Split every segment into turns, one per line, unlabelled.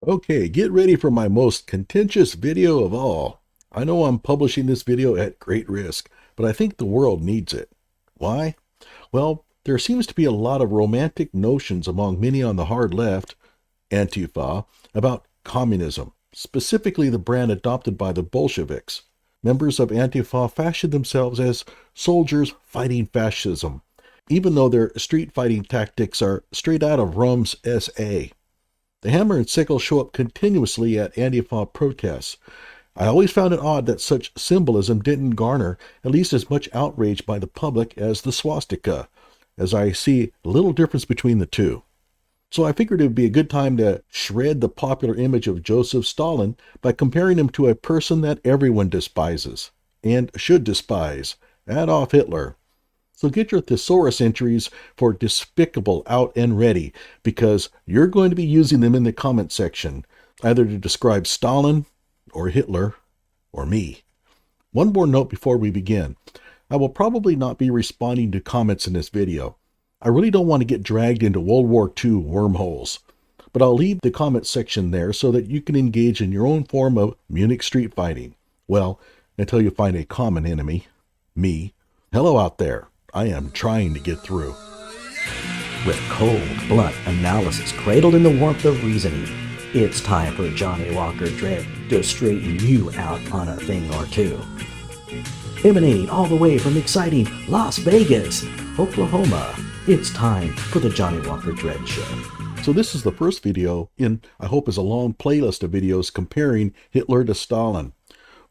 Okay, get ready for my most contentious video of all. I know I'm publishing this video at great risk, but I think the world needs it. Why? Well, there seems to be a lot of romantic notions among many on the hard left, antifa, about communism, specifically the brand adopted by the Bolsheviks. Members of antifa fashion themselves as soldiers fighting fascism, even though their street fighting tactics are straight out of Rohm's SA. The hammer and sickle show up continuously at antifa protests. I always found it odd that such symbolism didn't garner at least as much outrage by the public as the swastika, as I see little difference between the two. So I figured it would be a good time to shred the popular image of Joseph Stalin by comparing him to a person that everyone despises, and should despise, Adolph Hitler. So get your thesaurus entries for despicable out and ready, because you're going to be using them in the comment section, either to describe Stalin, or Hitler, or me. One more note before we begin. I will probably not be responding to comments in this video. I really don't want to get dragged into World War II wormholes, but I'll leave the comment section there so that you can engage in your own form of Munich street fighting. Well, until you find a common enemy, me. Hello out there. I am trying to get through.
With cold, blunt analysis cradled in the warmth of reasoning, it's time for Johnny Walker Dread to straighten you out on a thing or two. Emanating all the way from exciting Las Vegas, Oklahoma, it's time for the Johnny Walker Dread Show.
So this is the first video in, I hope, is a long playlist of videos comparing Hitler to Stalin.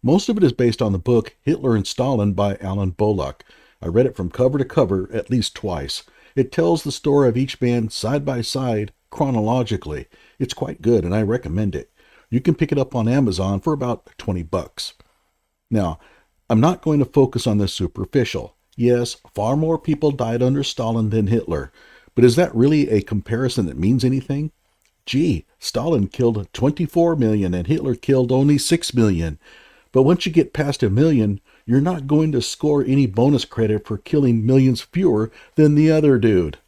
Most of it is based on the book Hitler and Stalin by Alan Bullock. I read it from cover to cover at least twice. It tells the story of each man side by side, chronologically. It's quite good, and I recommend it. You can pick it up on Amazon for about $20. Now, I'm not going to focus on the superficial. Yes, far more people died under Stalin than Hitler, but is that really a comparison that means anything? Gee, Stalin killed 24 million and Hitler killed only 6 million. But once you get past 1 million, you're not going to score any bonus credit for killing millions fewer than the other dude.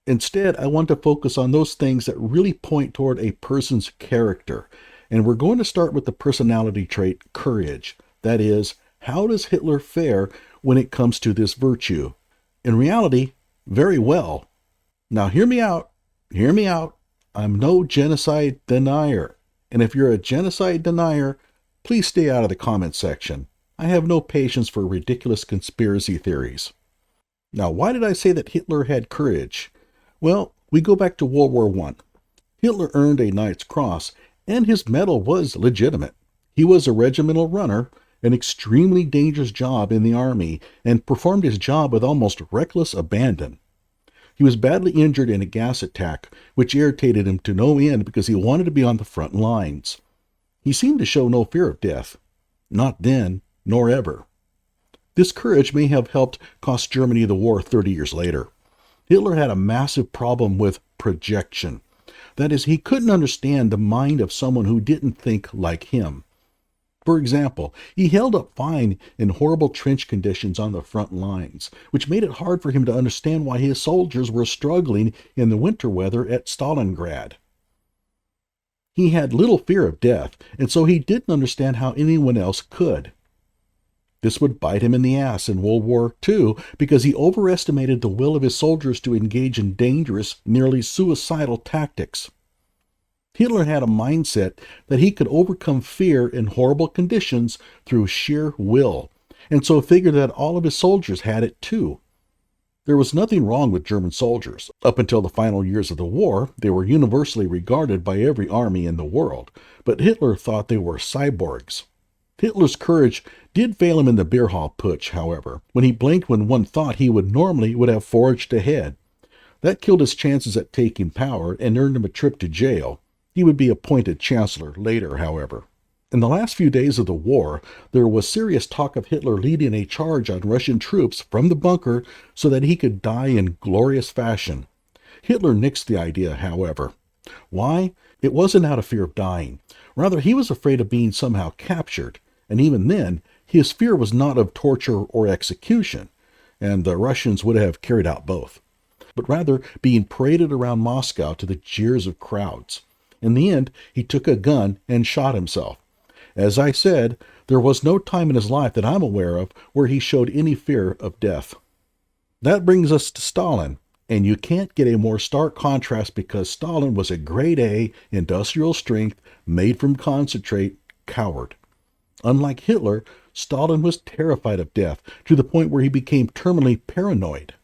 Instead, I want to focus on those things that really point toward a person's character. And we're going to start with the personality trait courage. That is, how does Hitler fare when it comes to this virtue? In reality, very well. Now hear me out. Hear me out. I'm no genocide denier. And if you're a genocide denier, please stay out of the comment section. I have no patience for ridiculous conspiracy theories. Now, why did I say that Hitler had courage? Well, we go back to World War I. Hitler earned a Knight's Cross, and his medal was legitimate. He was a regimental runner, an extremely dangerous job in the army, and performed his job with almost reckless abandon. He was badly injured in a gas attack, which irritated him to no end because he wanted to be on the front lines. He seemed to show no fear of death. Not then, nor ever. This courage may have helped cost Germany the war 30 years later. Hitler had a massive problem with projection. That is, he couldn't understand the mind of someone who didn't think like him. For example, he held up fine in horrible trench conditions on the front lines, which made it hard for him to understand why his soldiers were struggling in the winter weather at Stalingrad. He had little fear of death, and so he didn't understand how anyone else could. This would bite him in the ass in World War II because he overestimated the will of his soldiers to engage in dangerous, nearly suicidal tactics. Hitler had a mindset that he could overcome fear in horrible conditions through sheer will, and so figured that all of his soldiers had it too. There was nothing wrong with German soldiers. Up until the final years of the war, they were universally regarded by every army in the world, but Hitler thought they were cyborgs. Hitler's courage did fail him in the beer hall putsch, however, when he blinked when one thought he would have forged ahead. That killed his chances at taking power and earned him a trip to jail. He would be appointed chancellor later, however. In the last few days of the war, there was serious talk of Hitler leading a charge on Russian troops from the bunker so that he could die in glorious fashion. Hitler nixed the idea, however. Why? It wasn't out of fear of dying. Rather, he was afraid of being somehow captured, and even then, his fear was not of torture or execution, and the Russians would have carried out both, but rather being paraded around Moscow to the jeers of crowds. In the end, he took a gun and shot himself. As I said, there was no time in his life that I'm aware of where he showed any fear of death. That brings us to Stalin, and you can't get a more stark contrast because Stalin was a grade A, industrial strength, made from concentrate coward. Unlike Hitler, Stalin was terrified of death to the point where he became terminally paranoid.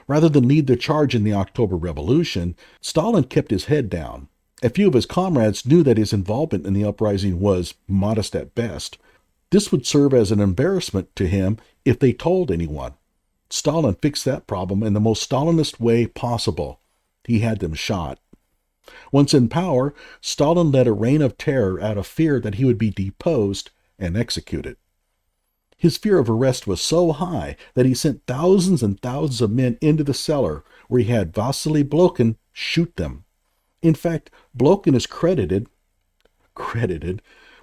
Rather than lead the charge in the October Revolution, Stalin kept his head down. A few of his comrades knew that his involvement in the uprising was modest at best. This would serve as an embarrassment to him if they told anyone. Stalin fixed that problem in the most Stalinist way possible. He had them shot. Once in power, Stalin led a reign of terror out of fear that he would be deposed and executed. His fear of arrest was so high that he sent thousands and thousands of men into the cellar where he had Vasily Blokhin shoot them. In fact, Blokhin is credited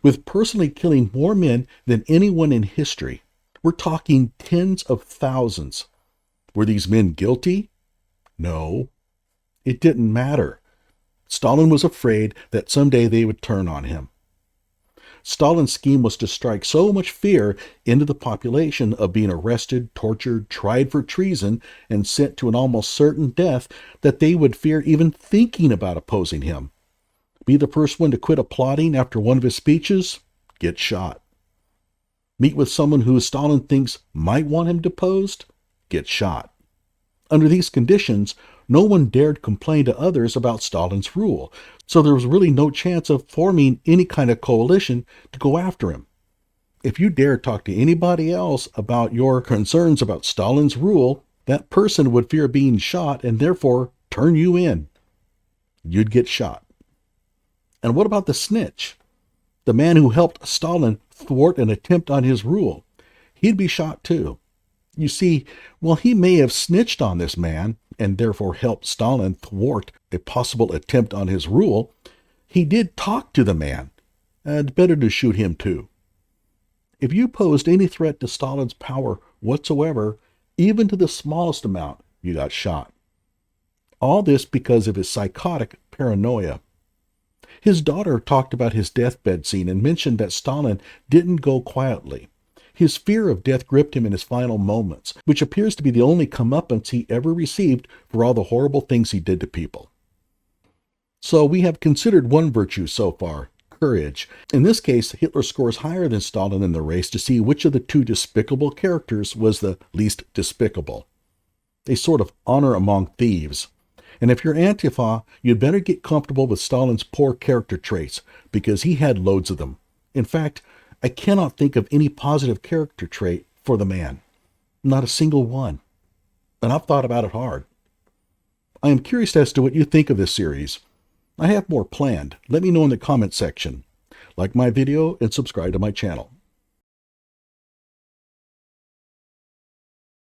with personally killing more men than anyone in history. We're talking tens of thousands. Were these men guilty? No. It didn't matter. Stalin was afraid that someday they would turn on him. Stalin's scheme was to strike so much fear into the population of being arrested, tortured, tried for treason, and sent to an almost certain death that they would fear even thinking about opposing him. Be the first one to quit applauding after one of his speeches? Get shot. Meet with someone who Stalin thinks might want him deposed? Get shot. Under these conditions, no one dared complain to others about Stalin's rule, so there was really no chance of forming any kind of coalition to go after him. If you dare talk to anybody else about your concerns about Stalin's rule, that person would fear being shot and therefore turn you in. You'd get shot. And what about the snitch? The man who helped Stalin thwart an attempt on his rule? He'd be shot too. You see, while he may have snitched on this man and therefore helped Stalin thwart a possible attempt on his rule, he did talk to the man. And better to shoot him too. If you posed any threat to Stalin's power whatsoever, even to the smallest amount, you got shot. All this because of his psychotic paranoia. His daughter talked about his deathbed scene and mentioned that Stalin didn't go quietly. His fear of death gripped him in his final moments, which appears to be the only comeuppance he ever received for all the horrible things he did to people. So we have considered one virtue so far, courage. In this case, Hitler scores higher than Stalin in the race to see which of the two despicable characters was the least despicable. A sort of honor among thieves. And if you're antifa, you'd better get comfortable with Stalin's poor character traits, because he had loads of them. In fact, I cannot think of any positive character trait for the man. Not a single one. And I've thought about it hard. I am curious as to what you think of this series. I have more planned. Let me know in the comment section. Like my video and subscribe to my channel.